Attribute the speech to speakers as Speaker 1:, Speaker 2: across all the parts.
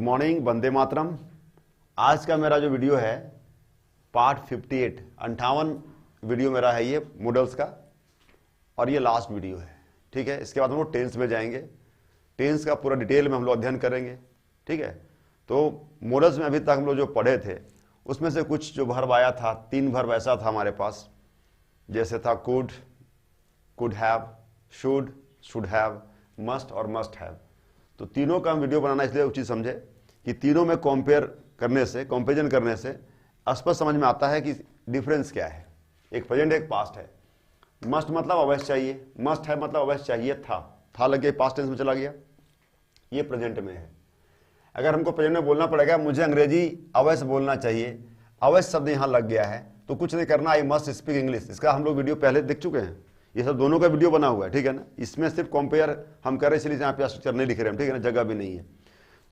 Speaker 1: Morning, Vande Mataram. आज का मेरा जो वीडियो है पार्ट 58, 58 वीडियो मेरा है ये मॉडल्स का, और ये लास्ट वीडियो है। ठीक है, इसके बाद हम लोग टेंस में जाएंगे। टेंस का पूरा डिटेल में हम लोग अध्ययन करेंगे। ठीक है, तो मॉडल्स में अभी तक हम लोग जो पढ़े थे उसमें से कुछ जो वर्ब आया था, 3 वर्ब ऐसा था हमारे पास, जैसे था could, could have, should, should have, must और मस्ट हैव। तो तीनों का हम वीडियो बनाना इसलिए उचित समझे कि तीनों में कंपेरिजन करने से स्पष्ट समझ में आता है कि डिफरेंस क्या है। एक प्रेजेंट एक पास्ट है। मस्ट मतलब अवश्य चाहिए, मस्ट है मतलब अवश्य चाहिए था लग गया, पास्ट टेंस में चला गया, ये प्रेजेंट में है। अगर हमको प्रेजेंट में बोलना पड़ेगा मुझे अंग्रेजी अवश्य बोलना चाहिए, अवश्य शब्द यहाँ लग गया है, तो कुछ नहीं करना, आई मस्ट स्पीक इंग्लिश। इसका हम लोग वीडियो पहले देख चुके हैं, ये सब दोनों का वीडियो बना हुआ है। ठीक है ना, इसमें सिर्फ कंपेयर हम कर रहे इसलिए यहाँ पे स्ट्रक्चर नहीं लिख रहे हैं। ठीक है ना, जगह भी नहीं है।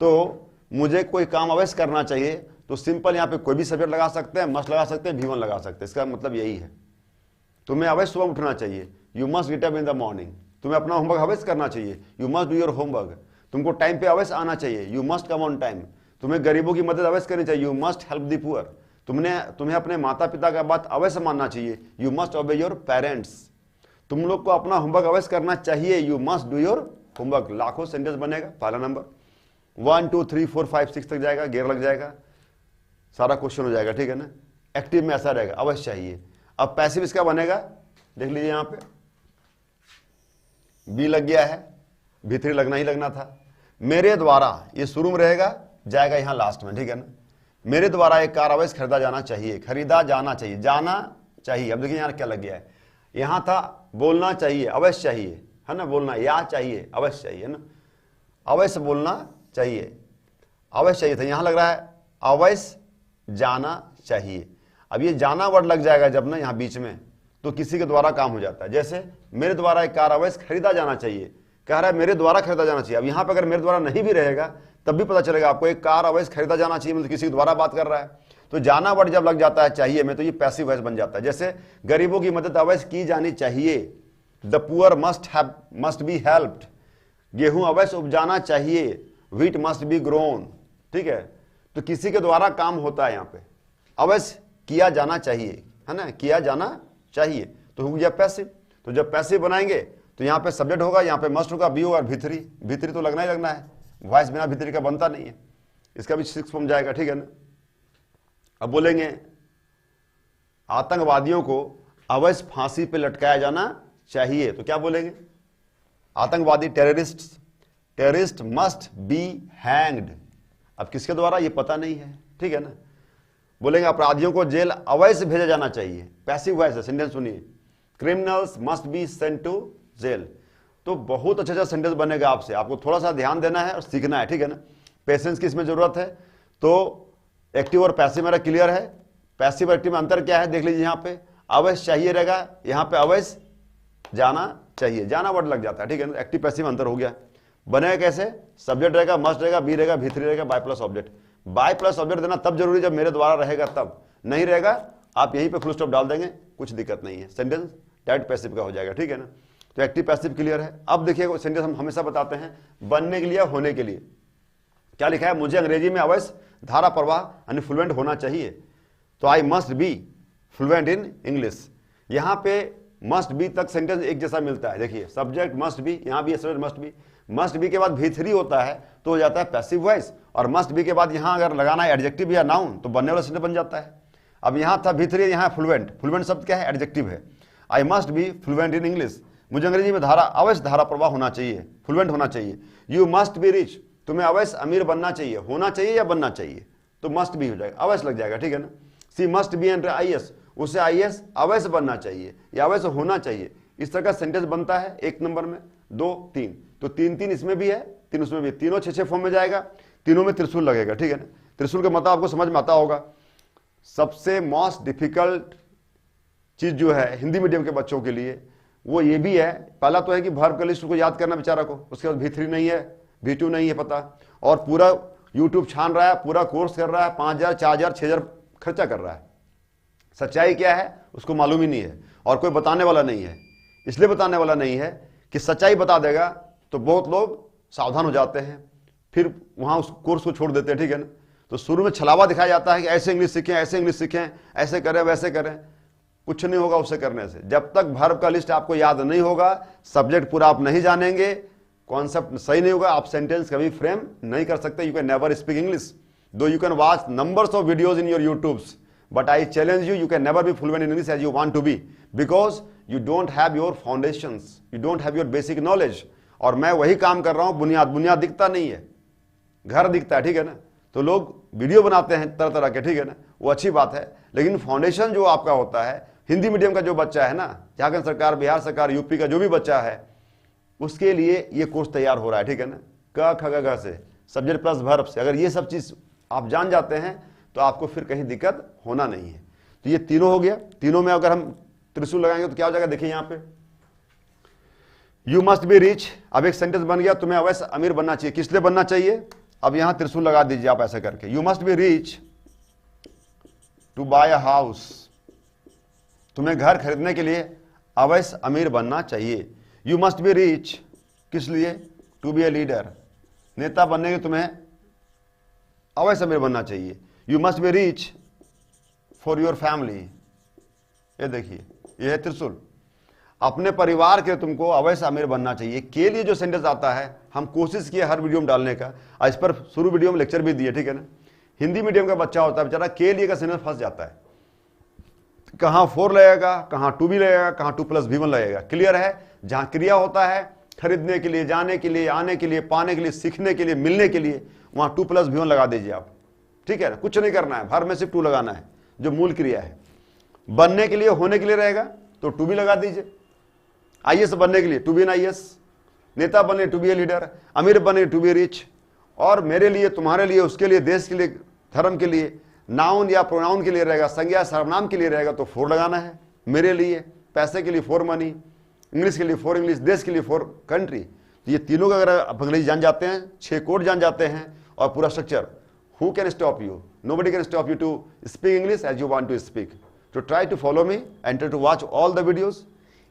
Speaker 1: तो मुझे कोई काम अवश्य करना चाहिए, तो सिंपल यहाँ पे कोई भी सब्जेक्ट लगा सकते हैं, मस्ट लगा सकते हैं, V1 लगा सकते हैं। इसका मतलब यही है, तुम्हें अवश्य सुबह उठना चाहिए, you must get up in the morning. तुम्हें अपना होमवर्क अवश्य करना चाहिए, you must do your homework. तुमको टाइम पे अवश्य आना चाहिए, you must come on time. तुम्हें गरीबों की मदद अवश्य करनी चाहिए, you must help the poor. तुम्हें अपने माता पिता का बात अवश्य मानना चाहिए, यू मस्ट ओबे योर पेरेंट्स। तुम लोग को अपना होमवर्क अवश्य करना चाहिए, you must do your homework. लाखों सेंटेंस बनेगा। पहला नंबर 1 2 3 4 5 6 तक जाएगा, गेयर लग जाएगा, सारा क्वेश्चन हो जाएगा। ठीक है ना, एक्टिव में ऐसा रहेगा, अवश्य चाहिए। अब पैसिव इसका बनेगा, देख लीजिए यहाँ पे बी लग गया है, भीतरी लगना ही लगना था। मेरे द्वारा ये शुरू में रहेगा, जाएगा यहाँ लास्ट में। ठीक है ना, मेरे द्वारा एक कार अवश्य खरीदा जाना चाहिए, खरीदा जाना चाहिए, जाना चाहिए। अब देखिए यहाँ क्या लग गया है, यहाँ था बोलना चाहिए, अवश्य चाहिए, है ना, बोलना या चाहिए, अवश्य चाहिए, है ना, अवश्य बोलना चाहिए, अवश्य चाहिए था, यहाँ लग रहा है अवश्य जाना चाहिए। अब ये जाना वर्ड लग जाएगा जब ना यहाँ बीच में, तो किसी के द्वारा काम हो जाता है। जैसे मेरे द्वारा एक कार अवश्य खरीदा जाना चाहिए, कह रहा है मेरे द्वारा खरीदा जाना चाहिए। अब यहाँ पे अगर मेरे द्वारा नहीं भी रहेगा तब भी पता चलेगा आपको, एक कार अवश्य खरीदा जाना चाहिए मतलब किसी के द्वारा बात कर रहा है। तो जाना वर्ड जब लग जाता है चाहिए में, तो ये पैसिव वॉइस बन जाता है। जैसे गरीबों की मदद अवश्य की जानी चाहिए, the poor must be helped. गेहूं अवश्य उपजाना चाहिए, व्हीट मस्ट बी ग्रोन। ठीक है, तो किसी के द्वारा काम होता है, यहाँ पे अवश्य किया जाना चाहिए, है ना, किया जाना चाहिए, तो हो गया पैसिव। तो जब पैसिव बनाएंगे तो यहाँ पे सब्जेक्ट होगा, यहाँ पे मस्ट होगा, बी होगा, भीतरी, भीतरी तो लगना ही लगना है, वॉइस बिना भीतरी का बनता नहीं है। इसका भी 6 फॉर्म जाएगा। ठीक है ना, अब बोलेंगे आतंकवादियों को अवश्य फांसी पे लटकाया जाना चाहिए, तो क्या बोलेंगे, आतंकवादी टेररिस्ट मस्ट बी हैंग्ड। अब किसके द्वारा ये पता नहीं है। ठीक है ना, बोलेंगे अपराधियों को जेल अवश्य भेजा जाना चाहिए, पैसिव वॉइस है। सेंटेंस सुनिए, criminals must be sent to jail. तो बहुत अच्छा सेंटेंस बनेगा आपसे, आपको थोड़ा सा ध्यान देना है और सीखना है। ठीक है ना, पेशेंस की इसमें जरूरत है। तो एक्टिव और पैसिव मेरा क्लियर है। पैसिव एक्टिव में अंतर क्या है देख लीजिए, यहाँ पे अवश्य चाहिए रहेगा, यहाँ पे अवश्य जाना चाहिए, जाना वर्ड लग जाता है। ठीक है ना, एक्टिव पैसिव अंतर हो गया। बनेगा कैसे, सब्जेक्ट रहेगा, मस्ट रहेगा, बी रहेगा, भीतरी रहेगा, by plus object. By plus object देना तब जरूरी जब मेरे द्वारा रहेगा, तब नहीं रहेगा आप यहीं पे फुल स्टॉप डाल देंगे, कुछ दिक्कत नहीं है, सेंटेंस डायरेक्ट पैसिव का हो जाएगा। ठीक है ना, तो एक्टिव पैसिव क्लियर है। अब देखिए सेंटेंस हम हमेशा बताते हैं बनने के लिए, होने के लिए। क्या लिखा है, मुझे अंग्रेजी में अवश्य धारा प्रवाह यानी फ्लुएंट होना चाहिए, तो I must be fluent in English. यहाँ पे मस्ट बी तक सेंटेंस एक जैसा मिलता है। देखिए सब्जेक्ट मस्ट बी, यहाँ भी सब्जेक्ट मस्ट बी के बाद भीतरी होता है तो हो जाता है पैसिव वॉइस, और मस्ट बी के बाद यहाँ अगर लगाना है एडजेक्टिव या नाउन तो बनने वाला सेंटेंस बन जाता है। अब यहाँ था भीतरी, यहाँ फ्लुएंट शब्द क्या है, एडजेक्टिव है। I must be fluent in English, मुझे अंग्रेजी में अवश्य धारा प्रवाह होना चाहिए, फ्लुएंट होना चाहिए। यू मस्ट बी रिच, तुम्हें अवश्य अमीर बनना चाहिए, होना चाहिए या बनना चाहिए, तो मस्ट भी हो जाएगा, अवश्य लग जाएगा। ठीक है ना, सी मस्ट बी एन IAS, उसे IAS अवश्य बनना चाहिए या अवश्य होना चाहिए। इस तरह का सेंटेंस बनता है 1 नंबर में, 2 3, तो 3 इसमें भी है, 3 उसमें भी, तीनों 6 फॉर्म में जाएगा, तीनों में त्रिशूल लगेगा। ठीक है ना, त्रिशूल का मतलब आपको समझ में आता होगा। सबसे मोस्ट डिफिकल्ट चीज जो है हिंदी मीडियम के बच्चों के लिए वो ये भी है, पहला तो है कि वर्ब का लिस्ट को याद करना बेचारा को, उसके बाद V3 नहीं है, V2 नहीं है पता, और पूरा यूट्यूब छान रहा है, पूरा कोर्स कर रहा है, 5,000 4,000 6,000 खर्चा कर रहा है। सच्चाई क्या है उसको मालूम ही नहीं है, और कोई बताने वाला नहीं है। इसलिए बताने वाला नहीं है कि सच्चाई बता देगा तो बहुत लोग सावधान हो जाते हैं, फिर वहां उस कोर्स को छोड़ देते हैं, ठीक है ना। तो शुरू में छलावा दिखाया जाता है कि ऐसे इंग्लिश सीखें, ऐसे इंग्लिश सीखें, ऐसे करें वैसे करें। कुछ नहीं होगा उससे करने से। जब तक वर्ब का लिस्ट आपको याद नहीं होगा, सब्जेक्ट पूरा आप नहीं जानेंगे, कॉन्सेप्ट सही नहीं होगा, आप सेंटेंस कभी फ्रेम नहीं कर सकते। You can never speak English though you can watch numbers of videos in your YouTubes, but I challenge you can never be fluent in English as you want to be, because you don't have your foundations, you don't have your basic knowledge. और मैं वही काम कर रहा हूं, बुनियाद दिखता नहीं है, घर दिखता है, ठीक है ना। तो लोग वीडियो बनाते हैं तरह तरह के, ठीक है ना, वो अच्छी बात है, लेकिन फाउंडेशन जो आपका होता है, हिंदी मीडियम का जो बच्चा है ना, झारखंड सरकार, बिहार सरकार, यूपी का जो भी बच्चा है, उसके लिए ये कोर्स तैयार हो रहा है, ठीक है ना। क ख ग घ से, सब्जेक्ट प्लस वर्ब से, अगर ये सब चीज आप जान जाते हैं तो आपको फिर कहीं दिक्कत होना नहीं है। तो ये तीनों हो गया। तीनों में अगर हम त्रिशूल लगाएंगे तो क्या हो जाएगा, देखिए यहां पे यू मस्ट बी रिच। अब एक सेंटेंस बन गया, तुम्हें अवश्य अमीर बनना चाहिए। किस लिए बनना चाहिए, अब यहां त्रिशूल लगा दीजिए आप ऐसा करके, you must be rich to buy a house. तुम्हें घर खरीदने के लिए अवश्य अमीर बनना चाहिए। यू मस्ट बी रिच किस लिए, टू बी ए लीडर, नेता बनने के तुम्हें अवश्य अमीर बनना चाहिए। You must be rich for your family, ये देखिए ये है त्रिशूल, अपने परिवार के तुमको अवश्य अमीर बनना चाहिए। के लिए जो सेंटेंस आता है, हम कोशिश किए हर वीडियो में डालने का, इस पर शुरू वीडियो में लेक्चर भी दिए, ठीक है ना। हिंदी मीडियम का बच्चा होता है बेचारा, के लिए का सेंटेंस फंस जाता है, कहां 4 लगेगा, कहां टू बी लगेगा, कहां 2+V1 लगेगा। क्लियर है, जहां क्रिया होता है खरीदने के लिए, जाने के लिए, आने के लिए, पाने के लिए, सीखने के लिए, मिलने के लिए, वहां 2+V1 लगा दीजिए आप, ठीक है ना। कुछ नहीं करना है, वर्ब में सिर्फ 2 लगाना है जो मूल क्रिया है। बनने के लिए, होने के लिए रहेगा तो टू बी लगा दीजिए। IAS बनने के लिए टू बी एन IAS, नेता बने टू बी ए लीडर, अमीर बने टू बी रिच, और मेरे लिए, तुम्हारे लिए, उसके लिए, देश के लिए, धर्म के लिए, नाउन या प्रोनाउन के लिए रहेगा, संज्ञा सर्वनाम के लिए रहेगा तो 4 लगाना है। मेरे लिए, पैसे के लिए 4 मनी, इंग्लिश के लिए 4 इंग्लिश, देश के लिए 4 कंट्री। तो ये तीनों का अगर आप अंग्रेजी जान जाते हैं, 6 कोड जान जाते हैं और पूरा structure, who can stop you, nobody can stop you to speak English as you want to speak. तो try to follow me and try to watch all the videos.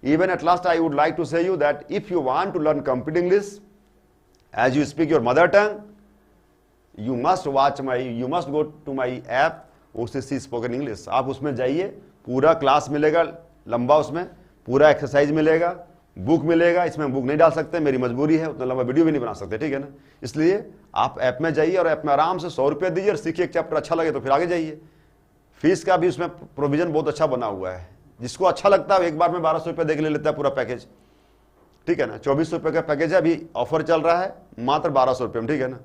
Speaker 1: Even at last I would like to say you that if you want to learn complete English as you speak your mother tongue, you must go to my app OCC Spoken English. आप उसमें जाइए, पूरा class मिलेगा लंबा, उसमें पूरा exercise मिलेगा, book मिलेगा। इसमें बुक नहीं डाल सकते, मेरी मजबूरी है, उतना लंबा वीडियो भी नहीं बना सकते, ठीक है ना। इसलिए आप ऐप में जाइए और ऐप में आराम से 100 रुपये दीजिए और सीखिए, एक चैप्टर अच्छा लगे तो फिर आगे जाइए। फीस का भी उसमें प्रोविजन बहुत अच्छा बना हुआ है, जिसको अच्छा लगता है एक बार में 1200 रुपये देख ले लेता है पूरा पैकेज, ठीक है ना। 2400 रुपये का पैकेज है, अभी ऑफर चल रहा है मात्र 1200 रुपये में, ठीक है ना।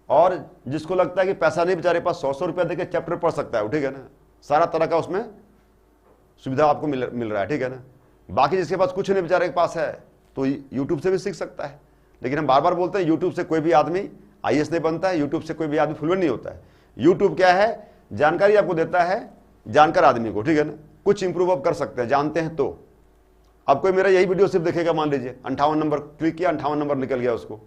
Speaker 1: और जिसको लगता है कि पैसा नहीं बेचारे पास, 100 रुपया देकर चैप्टर पढ़ सकता है, ठीक है ना। सारा तरह का उसमें सुविधा आपको मिल रहा है, ठीक है ना। बाकी जिसके पास कुछ नहीं बेचारे के पास है तो यूट्यूब से भी सीख सकता है। लेकिन हम बार बार बोलते हैं यूट्यूब से कोई भी आदमी IAS नहीं बनता है, यूट्यूब से कोई भी आदमी फ्लुएंट नहीं होता है। यूट्यूब क्या है, जानकारी आपको देता है जानकार आदमी को, ठीक है ना। कुछ इंप्रूव आप कर सकते हैं, जानते हैं तो। अब कोई मेरा यही वीडियो सिर्फ देखेगा, मान लीजिए 58 नंबर क्लिक किया, 58 नंबर निकल गया उसको,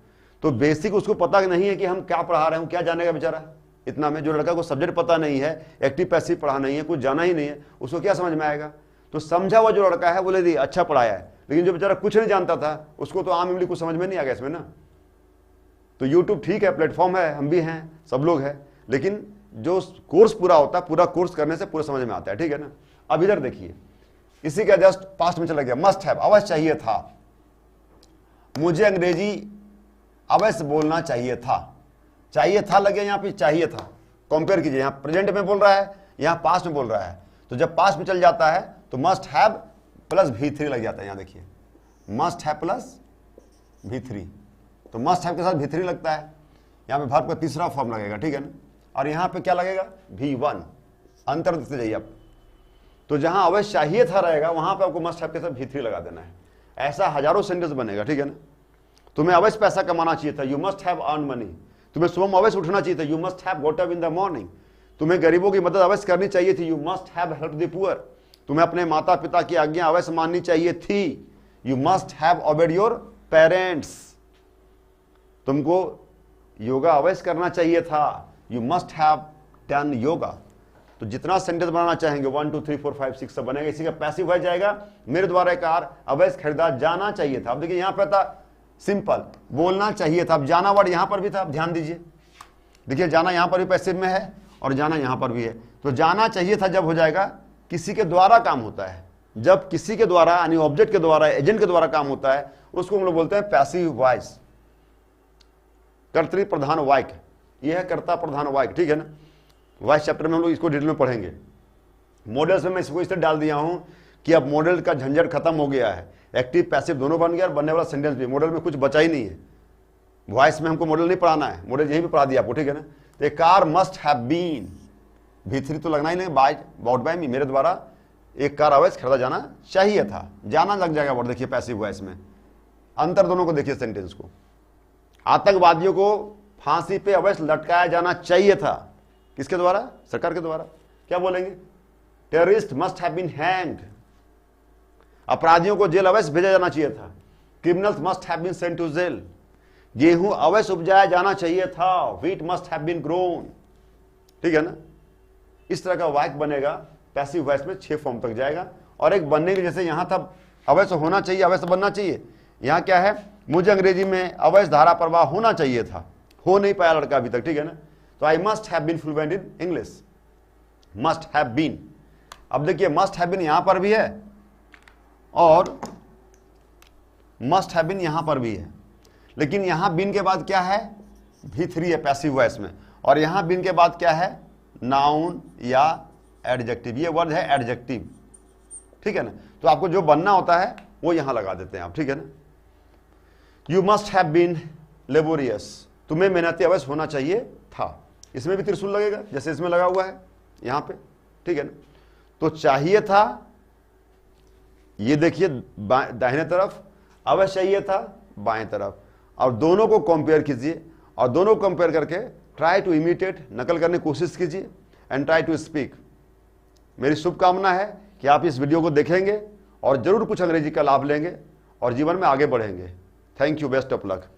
Speaker 1: तो बेसिक उसको पता नहीं है कि हम क्या पढ़ा रहे हैं, क्या जानेगा बेचारा इतना में। जो लड़का को सब्जेक्ट पता नहीं है, एक्टिव पैसिव पढ़ा नहीं है, कुछ जाना ही नहीं है, उसको क्या समझ में आएगा। तो समझा हुआ जो लड़का है बोले दी अच्छा पढ़ाया है, लेकिन जो बेचारा कुछ नहीं जानता था उसको तो आम इमली कुछ समझ में नहीं आ गया इसमें ना। तो यूट्यूब ठीक है, प्लेटफॉर्म है, हम भी हैं, सब लोग हैं, लेकिन जो कोर्स पूरा होता है, पूरा कोर्स करने से पूरा समझ में आता है, ठीक है ना। अब इधर देखिए, इसी का जस्ट पास्ट में चला गया, मस्ट हैव, अवश्य चाहिए था, मुझे अंग्रेजी अवश्य बोलना चाहिए था। चाहिए था लगे यहाँ पे, चाहिए था। कंपेयर कीजिए, यहाँ प्रेजेंट में बोल रहा है, यहाँ पास्ट में बोल रहा है। तो जब पास्ट में चल जाता है तो मस्ट हैव प्लस V3 लग जाता है। यहाँ देखिए, मस्ट हैव प्लस V3, तो मस्ट हैव के साथ V3 लगता है। यहाँ पे वर्ब का तीसरा फॉर्म लगेगा, ठीक है ना। और यहाँ पे क्या लगेगा, V1। अंतर देखते जाइए आप। तो जहां अवश्य चाहिए था रहेगा, वहां पे आपको मस्ट हैव के साथ V3 लगा देना है। ऐसा हजारों सेंटेंस बनेगा, ठीक है ना। तुम्हें अवश्य पैसा कमाना चाहिए था, you must have earn money. तुम्हें सुबह में अवश्य उठना चाहिए था, you must have got up in the morning. तुम्हें गरीबों की मदद अवश्य करनी चाहिए थी, you must have help the poor. तुम्हें अपने माता पिता की आज्ञा अवश्य माननी चाहिए थी, you must have obeyed your parents. तुमको योगा अवश्य करना चाहिए था, you must have done yoga. तो जितना सेंटेंस बनाना चाहेंगे 1 2 3 4 5 6 सब बनेगा। इसी का पैसिव हो जाएगा, मेरे द्वारा कार अवश्य खरीदा जाना चाहिए था। अब देखिए यहाँ पे था सिंपल, बोलना चाहिए था। अब जाना वर्ड यहां पर भी था, अब ध्यान दीजिए, देखिए जाना यहां पर भी पैसिव में है और जाना यहां पर भी है। तो जाना चाहिए था जब हो जाएगा किसी के द्वारा काम होता है, जब किसी के द्वारा यानी ऑब्जेक्ट के द्वारा, एजेंट के द्वारा काम होता है, उसको हम लोग बोलते हैं पैसिव वॉइस, कर्तृ प्रधान वाक्य। यह है कर्ता प्रधान वाक्य, ठीक है ना। वॉइस चैप्टर में हम लोग इसको डिटेल में पढ़ेंगे। मॉडल्स में मैं इसको इस तरह डाल दिया हूं कि अब मॉडल का झंझट खत्म हो गया है, एक्टिव पैसिव दोनों बन गया और बनने वाला सेंटेंस भी। मॉडल में कुछ बचा ही नहीं है, वॉइस में हमको मॉडल नहीं पढ़ाना है, मॉडल यहीं पे पढ़ा दिया आपको, ठीक है ना। तो car must have been, V3 तो लगना ही नहीं, बॉट बाय मी, मेरे द्वारा एक कार अवैध खरीदा जाना चाहिए था। जाना लग जाएगा वर्ड, देखिए पैसिव वॉइस में। अंतर दोनों को देखिए सेंटेंस को। आतंकवादियों को फांसी पे अवैध लटकाया जाना चाहिए था, किसके द्वारा? सरकार के द्वारा। क्या बोलेंगे? Terrorist must have been hanged. अपराधियों को जेल अवैध भेजा जाना चाहिए था, criminals must have been sent to jail. गेहूं अवैध उपजाया जाना चाहिए था, wheat must have been grown, ठीक है ना। इस तरह का वाक्य बनेगा पैसिव वॉइस में, 6 फॉर्म तक जाएगा। और एक बनने के जैसे यहां था अवश्य होना चाहिए, अवश्य बनना चाहिए, यहां क्या है? मुझे अंग्रेजी में अवैध धारा प्रवाह होना चाहिए था, हो नहीं पाया लड़का अभी तक, ठीक है ना। तो I must have been fluent in English, must have been. अब देखिए मस्ट हैव बीन यहां पर भी है और मस्ट हैव बीन यहां पर भी है, लेकिन यहां बीन के बाद क्या है? V3 है पैसिव वॉइस में, और यहां बीन के बाद क्या है? नाउन या एडजेक्टिव। ये वर्ड है एडजेक्टिव, ठीक है ना। तो आपको जो बनना होता है वो यहां लगा देते हैं आप, ठीक है ना। You must have been laborious, तुम्हें मेहनती अवश्य होना चाहिए था। इसमें भी त्रिशूल लगेगा जैसे इसमें लगा हुआ है यहां पे, ठीक है ना। तो चाहिए था, ये देखिए दाहिने तरफ, अवश्य चाहिए था बाएं तरफ। और दोनों को कंपेयर कीजिए और दोनों को कंपेयर करके ट्राई टू इमिटेट, नकल करने की कोशिश कीजिए, एंड ट्राई टू स्पीक। मेरी शुभकामना है कि आप इस वीडियो को देखेंगे और जरूर कुछ अंग्रेजी का लाभ लेंगे और जीवन में आगे बढ़ेंगे। Thank you, best of luck.